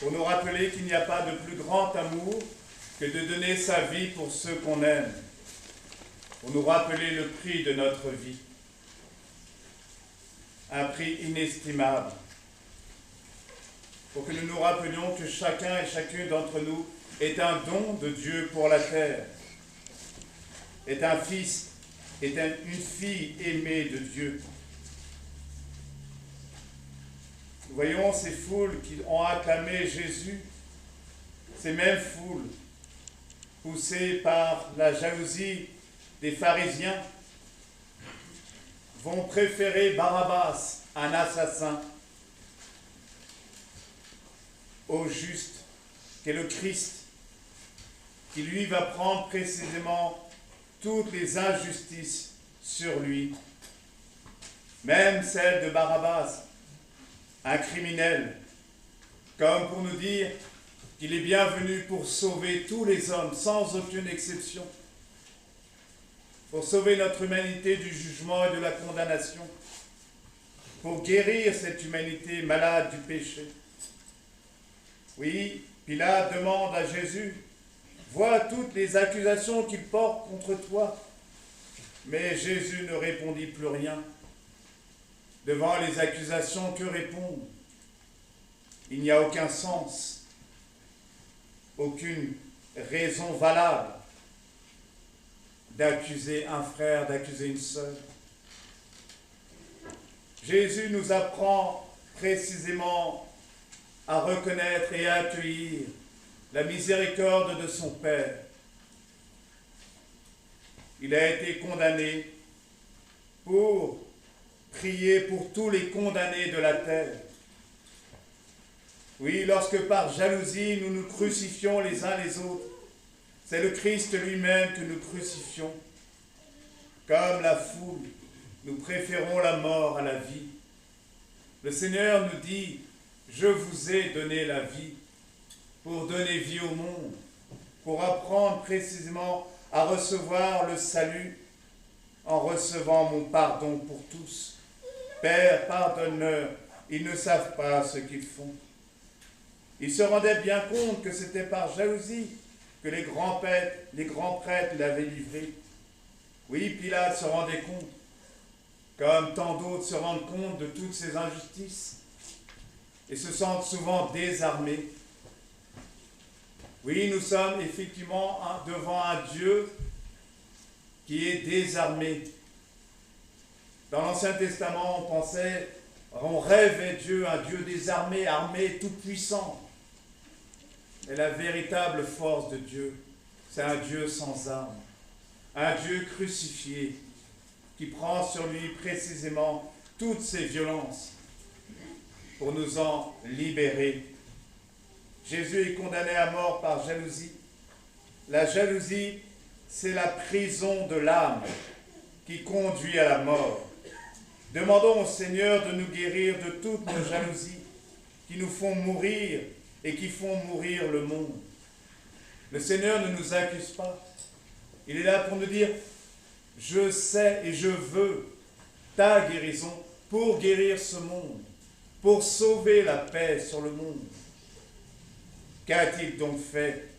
pour nous rappeler qu'il n'y a pas de plus grand amour que de donner sa vie pour ceux qu'on aime, pour nous rappeler le prix de notre vie, un prix inestimable, pour que nous nous rappelions que chacun et chacune d'entre nous est un don de Dieu pour la terre, est un fils, est une fille aimée de Dieu. Nous voyons ces foules qui ont acclamé Jésus, ces mêmes foules poussées par la jalousie des pharisiens vont préférer Barabbas, un assassin, au juste, qu'est le Christ, qui lui va prendre précisément toutes les injustices sur lui, même celle de Barabbas, un criminel, comme pour nous dire qu'il est bien venu pour sauver tous les hommes, sans aucune exception, pour sauver notre humanité du jugement et de la condamnation, pour guérir cette humanité malade du péché. Oui, Pilate demande à Jésus, vois toutes les accusations qu'il porte contre toi. Mais Jésus ne répondit plus rien. Devant les accusations, que répondre? Il n'y a aucun sens, aucune raison valable d'accuser un frère, d'accuser une sœur. Jésus nous apprend précisément à reconnaître et à accueillir la miséricorde de son Père. Il a été condamné pour prier pour tous les condamnés de la terre. Oui, lorsque par jalousie nous nous crucifions les uns les autres, c'est le Christ lui-même que nous crucifions. Comme la foule, nous préférons la mort à la vie. Le Seigneur nous dit, je vous ai donné la vie pour donner vie au monde, pour apprendre précisément à recevoir le salut en recevant mon pardon pour tous. Père, pardonne-leur, ils ne savent pas ce qu'ils font. Ils se rendaient bien compte que c'était par jalousie que les grands prêtres l'avaient livré. Oui, Pilate se rendait compte, comme tant d'autres se rendent compte de toutes ces injustices et se sentent souvent désarmés. Oui, nous sommes effectivement devant un Dieu qui est désarmé. Dans l'Ancien Testament, on rêvait Dieu, un Dieu désarmé, armé, tout-puissant. Et la véritable force de Dieu, c'est un Dieu sans armes, un Dieu crucifié, qui prend sur lui précisément toutes ces violences pour nous en libérer. Jésus est condamné à mort par jalousie. La jalousie, c'est la prison de l'âme qui conduit à la mort. Demandons au Seigneur de nous guérir de toutes nos jalousies qui nous font mourir et qui font mourir le monde. Le Seigneur ne nous accuse pas. Il est là pour nous dire, je sais et je veux ta guérison pour guérir ce monde, pour sauver la paix sur le monde. Qu'a-t-il donc fait?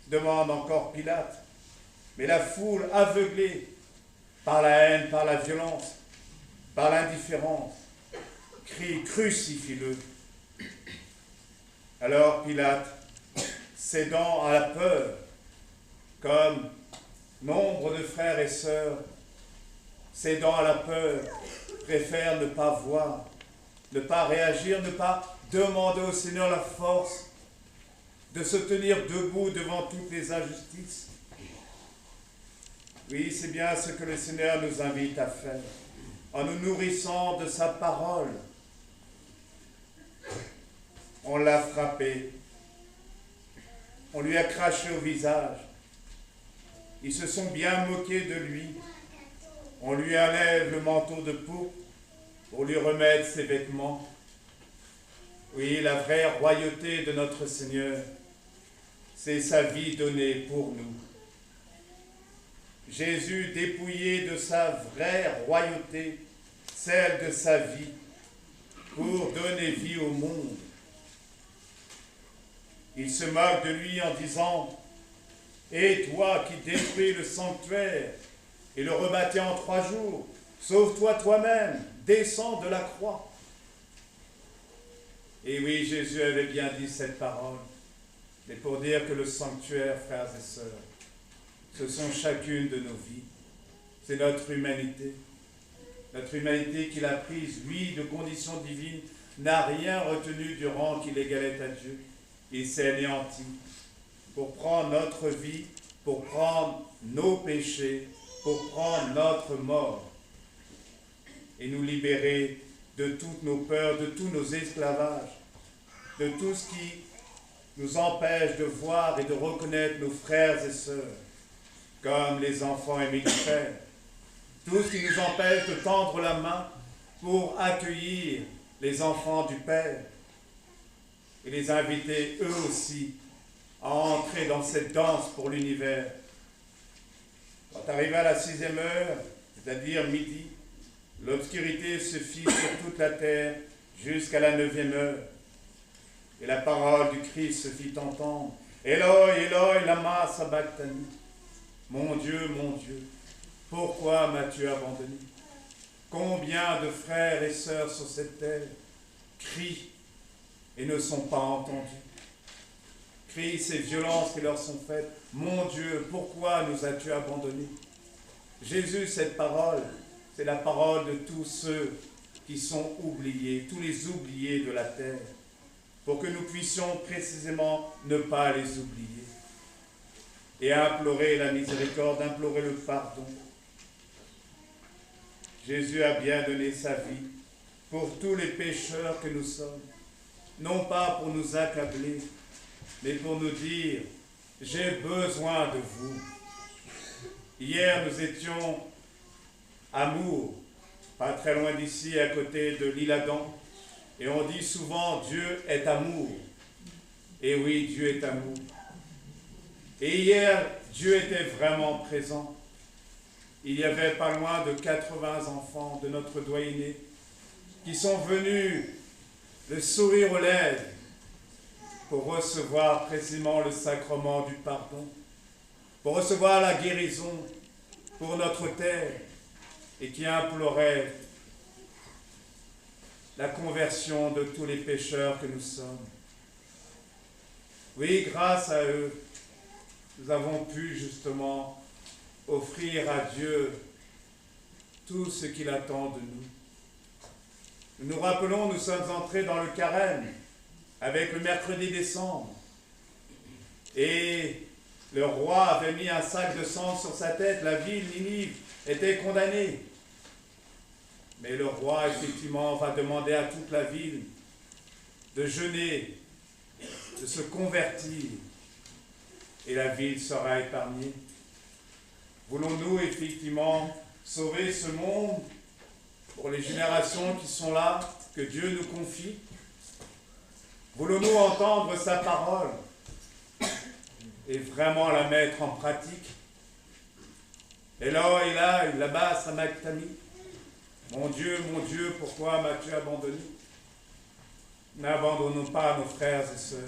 Demande encore Pilate. Mais la foule, aveuglée par la haine, par la violence, par l'indifférence, crie, crucifie-le. Alors Pilate, cédant à la peur, comme nombre de frères et sœurs, cédant à la peur, préfère ne pas voir, ne pas réagir, ne pas demander au Seigneur la force de se tenir debout devant toutes les injustices. Oui, c'est bien ce que le Seigneur nous invite à faire, en nous nourrissant de sa parole. On l'a frappé, on lui a craché au visage, ils se sont bien moqués de lui, on lui enlève le manteau de pourpre pour lui remettre ses vêtements. Oui, la vraie royauté de notre Seigneur, c'est sa vie donnée pour nous. Jésus, dépouillé de sa vraie royauté, celle de sa vie, pour donner vie au monde. Ils se moquent de lui en disant, « Et toi qui détruis le sanctuaire et le rebâtis en 3 jours, sauve-toi toi-même, descends de la croix. » Et oui, Jésus avait bien dit cette parole, mais pour dire que le sanctuaire, frères et sœurs, ce sont chacune de nos vies. C'est notre humanité. Notre humanité qu'il a prise, lui, de condition divine, n'a rien retenu du rang qu'il égalait à Dieu. Il s'est anéanti pour prendre notre vie, pour prendre nos péchés, pour prendre notre mort et nous libérer de toutes nos peurs, de tous nos esclavages, de tout ce qui nous empêche de voir et de reconnaître nos frères et sœurs comme les enfants aimés du Père. Tout ce qui nous empêche de tendre la main pour accueillir les enfants du Père et les inviter eux aussi à entrer dans cette danse pour l'univers. Quand arrivé à la 6e heure, c'est-à-dire midi, l'obscurité se fit sur toute la terre jusqu'à la 9e heure. Et la parole du Christ se fit entendre. Eloi, Eloi, lama sabachthani. Mon Dieu, pourquoi m'as-tu abandonné? Combien de frères et sœurs sur cette terre crient et ne sont pas entendus? Crient ces violences qui leur sont faites. Mon Dieu, pourquoi nous as-tu abandonnés? Jésus, cette parole, c'est la parole de tous ceux qui sont oubliés, tous les oubliés de la terre, pour que nous puissions précisément ne pas les oublier et implorer la miséricorde, implorer le pardon. Jésus a bien donné sa vie pour tous les pécheurs que nous sommes, non pas pour nous accabler, mais pour nous dire, j'ai besoin de vous. Hier, nous étions à Mours, pas très loin d'ici, à côté de l'Isle-Adam, et on dit souvent, Dieu est amour. Et oui, Dieu est amour. Et hier, Dieu était vraiment présent. Il y avait pas loin de 80 enfants de notre doyenné qui sont venus le sourire aux lèvres pour recevoir précisément le sacrement du pardon, pour recevoir la guérison pour notre terre et qui imploraient la conversion de tous les pécheurs que nous sommes. Oui, grâce à eux, nous avons pu justement offrir à Dieu tout ce qu'il attend de nous. Nous nous rappelons, nous sommes entrés dans le carême avec le mercredi décembre. Et le roi avait mis un sac de sang sur sa tête. La ville, Ninive, était condamnée. Mais le roi, effectivement, va demander à toute la ville de jeûner, de se convertir. Et la ville sera épargnée. Voulons-nous effectivement sauver ce monde pour les générations qui sont là, que Dieu nous confie? Voulons-nous entendre sa parole et vraiment la mettre en pratique? Eloi, Eloi, lama sabachthani. Mon Dieu, pourquoi m'as-tu abandonné? N'abandonnons pas nos frères et sœurs.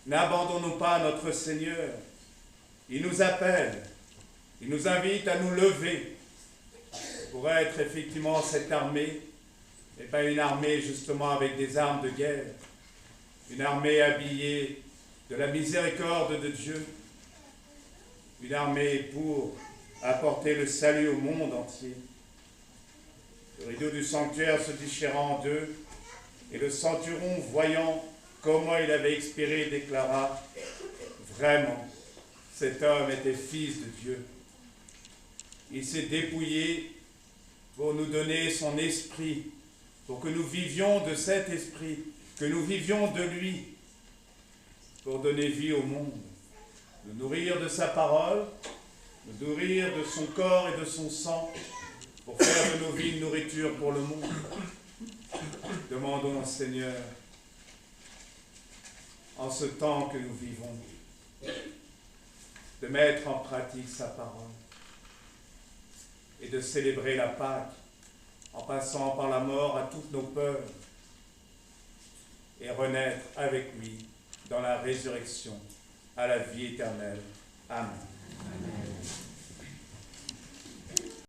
N'abandonnons pas notre Seigneur. Il nous appelle. Il nous invite à nous lever pour être effectivement cette armée, et pas une armée justement avec des armes de guerre, une armée habillée de la miséricorde de Dieu, une armée pour apporter le salut au monde entier. Le rideau du sanctuaire se déchira en deux, et le centurion, voyant comment il avait expiré, déclara, vraiment, cet homme était fils de Dieu. Il s'est dépouillé pour nous donner son esprit, pour que nous vivions de cet esprit, que nous vivions de lui, pour donner vie au monde, nous nourrir de sa parole, nous nourrir de son corps et de son sang, pour faire de nos vies une nourriture pour le monde. Demandons au Seigneur, en ce temps que nous vivons, de mettre en pratique sa parole et de célébrer la Pâque en passant par la mort à toutes nos peurs et renaître avec lui dans la résurrection à la vie éternelle. Amen.